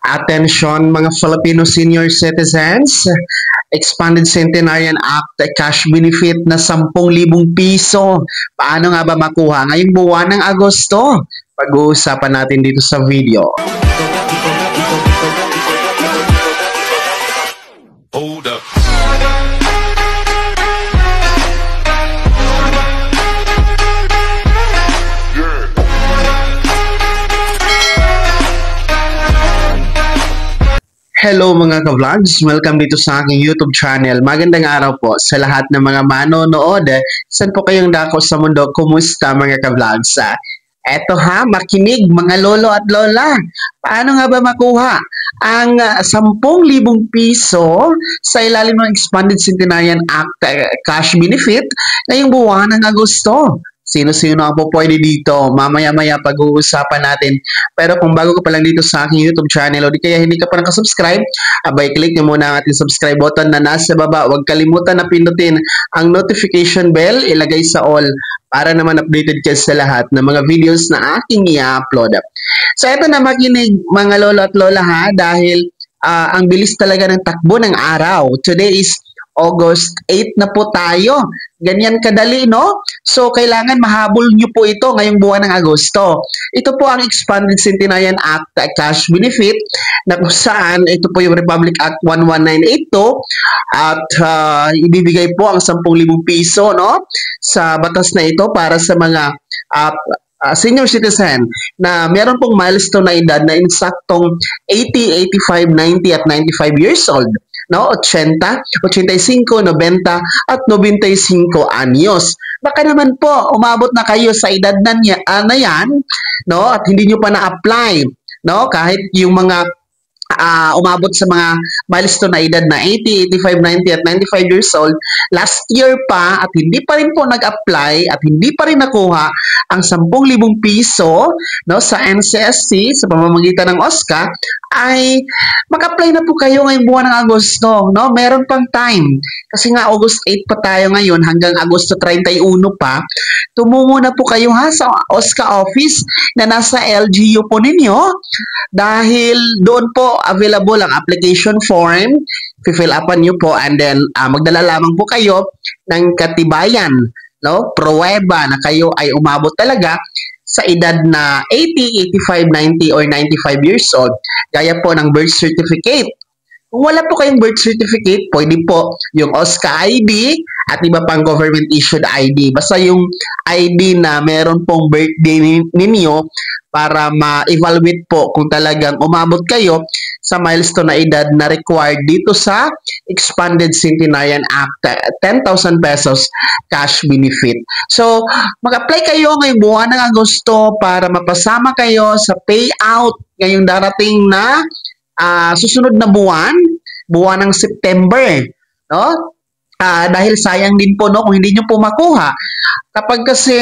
Attention mga Filipino senior citizens, Expanded Centenarian Act cash benefit na 10,000 piso. Paano nga ba makuha ngayong buwan ng Agosto? Pag-uusapan natin dito sa video. Hold up. Hello mga ka-vlogs! Welcome dito sa aking YouTube channel. Magandang araw po sa lahat ng mga manonood. Saan po kayong dako sa mundo? Kumusta mga ka-vlogs? Eto makinig mga lolo at lola. Paano nga ba makuha ang 10,000 piso sa ilalim ng Expanded Centenarian Act cash benefit ngayong buwan ng Agosto? Sino-sino ang po pwede dito? Mamaya-maya pag-uusapan natin. Pero kung bago ka pa lang dito sa aking YouTube channel o di kaya hindi ka pa nakasubscribe, abay click nyo muna ang ating subscribe button na nasa baba. Huwag kalimutan na pindutin ang notification bell, ilagay sa all para naman updated ka sa lahat ng mga videos na aking i-upload. So eto na makinig mga lolo at lola dahil ang bilis talaga ng takbo ng araw. Today is August 8 na po tayo. Ganyan kadali, no? So, kailangan mahabol nyo po ito ngayong buwan ng Agosto. Ito po ang Expanded Centenarian Act cash benefit na kung saan ito po yung Republic Act 11982 at ibibigay po ang 10,000 piso, no? Sa batas na ito para sa mga senior citizen na meron pong milestone na edad na insaktong 80, 85, 90 at 95 years old. No, 80, 85, 90 at 95 anyos. Baka naman po umabot na kayo sa edad na yan, no, at hindi nyo pa na-apply, no, kahit yung mga umabot sa mga milestone na edad na 80, 85, 90 at 95 years old last year pa at hindi pa rin po nag-apply at hindi pa rin nakuha ang 10,000 piso, no, sa NCSC sa pamamagitan ng OSCA, ay mag-apply na po kayo ngayong buwan ng Agosto, no? Meron pang time kasi nga August 8 pa tayo ngayon hanggang Agosto 31 pa. Tumungo na po kayo sa OSCA office na nasa LGU po ninyo dahil doon po available ang application form. Fill upan nyo po and then magdala lamang po kayo ng katibayan, no? Pruweba na kayo ay umabot talaga sa edad na 80, 85, 90 or 95 years old. Gaya po ng birth certificate. Kung wala po kayong birth certificate, pwede po yung OSCA ID at iba pang government issued ID. Basta yung ID na meron pong birthday ninyo para ma-evaluate po kung talagang umabot kayo sa milestone na edad na required dito sa Expanded Centenarian Act 10,000 pesos cash benefit. So, mag-apply kayo ngayong buwan ng Agosto para mapasama kayo sa payout ngayong darating na susunod na buwan ng September, no? Dahil sayang din po, no, kung hindi nyo po makuha. Kapag kasi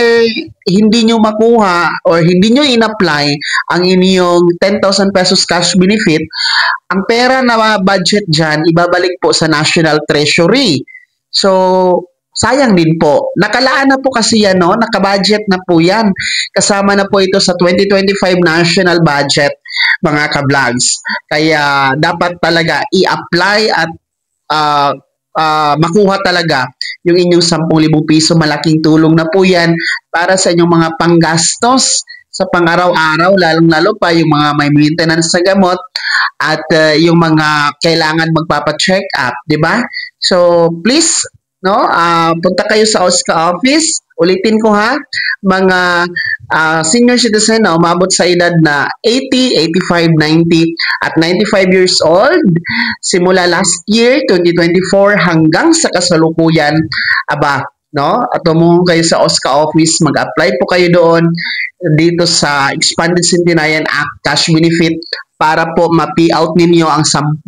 hindi nyo makuha or hindi nyo in-apply ang inyong 10,000 pesos cash benefit, ang pera na budget dyan, ibabalik po sa National Treasury. So, sayang din po. Nakalaan na po kasi yan, no? Nakabudget na po yan. Kasama na po ito sa 2025 National Budget, mga ka-vlogs. Kaya dapat talaga i-apply at makuha talaga yung inyong 10,000 piso. Malaking tulong na po yan para sa inyong mga panggastos sa pang-araw-araw, lalong-lalo pa yung mga may maintenance sa gamot at yung mga kailangan magpapa-check up, di ba? So, please, no, punta kayo sa OSCA office. Ulitin ko mga senior citizen na umabot sa edad na 80, 85, 90 at 95 years old simula last year 2024 hanggang sa kasalukuyan, no, at tumungo kayo sa OSCA office, mag-apply po kayo doon dito sa Expanded Centenarian Act cash benefit para po ma-payout ninyo ang 10,000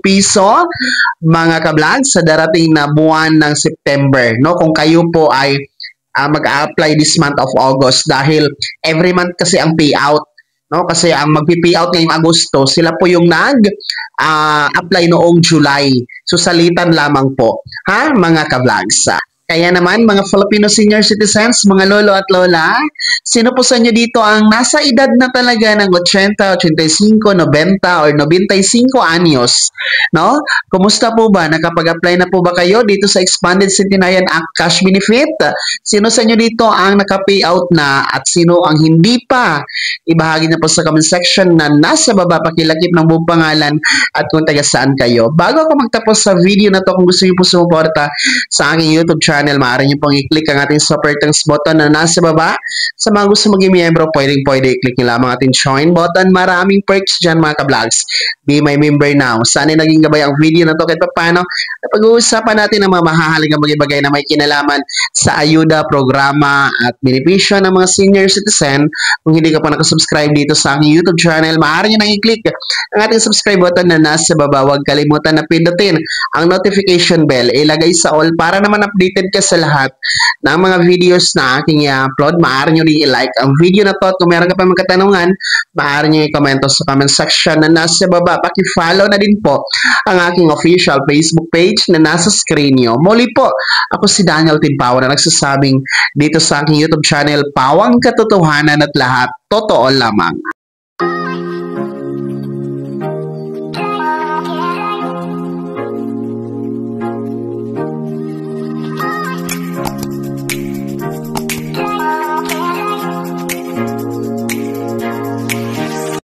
piso, mga ka-vlog, sa darating na buwan ng September, no? Kung kayo po ay mag-apply this month of August dahil every month kasi ang payout, no? Kasi ang magpi-payout ngayong Agosto, sila po yung nag-apply noong July. So salitan lamang po, mga ka-vlogs. Kaya naman, mga Filipino senior citizens, mga lolo at lola, sino po sa inyo dito ang nasa edad na talaga ng 80, 85, 90 or 95 anyos? No? Kumusta po ba? Nakapag-apply na po ba kayo dito sa Expanded Centenarian Act Cash Benefit? Sino sa inyo dito ang naka-payout na at sino ang hindi pa? Ibahagi na po sa comment section na nasa baba, pakilakip ng buong pangalan at kung taga saan kayo. Bago ako magtapos sa video na to, kung gusto niyo po sumuporta sa aking YouTube channel, maaari niyo pong i-click ang ating super thanks button na nasa baba. Sa mga gusto maging miyembro, pwede i-click nyo lamang ating join button. Maraming perks dyan mga ka-vlogs. Be my member now. Sana naging gabay ang video na to kahit paano. Pag-uusapan natin ang mga mahahalagang bagay-bagay na may kinalaman sa ayuda, programa at benepisyo ng mga senior citizen. Kung hindi ka pa nakasubscribe dito sa aking YouTube channel, maaari nyo nang i-click ang ating subscribe button na nasa baba. Huwag kalimutan na pindutin ang notification bell. Ilagay sa all para naman updated ka sa lahat ng mga videos na aking i-upload. Maaari nyo rin i-like ang video na to at kung meron ka pa mga katanungan, maaari nyo i-komento sa comment section na nasa baba. Paki-follow na din po ang aking official Facebook page na nasa screen nyo. Muli po, ako si Daniel Timpaw na nagsasabing dito sa aking YouTube channel, Pawang Katotohanan at lahat totoo lamang.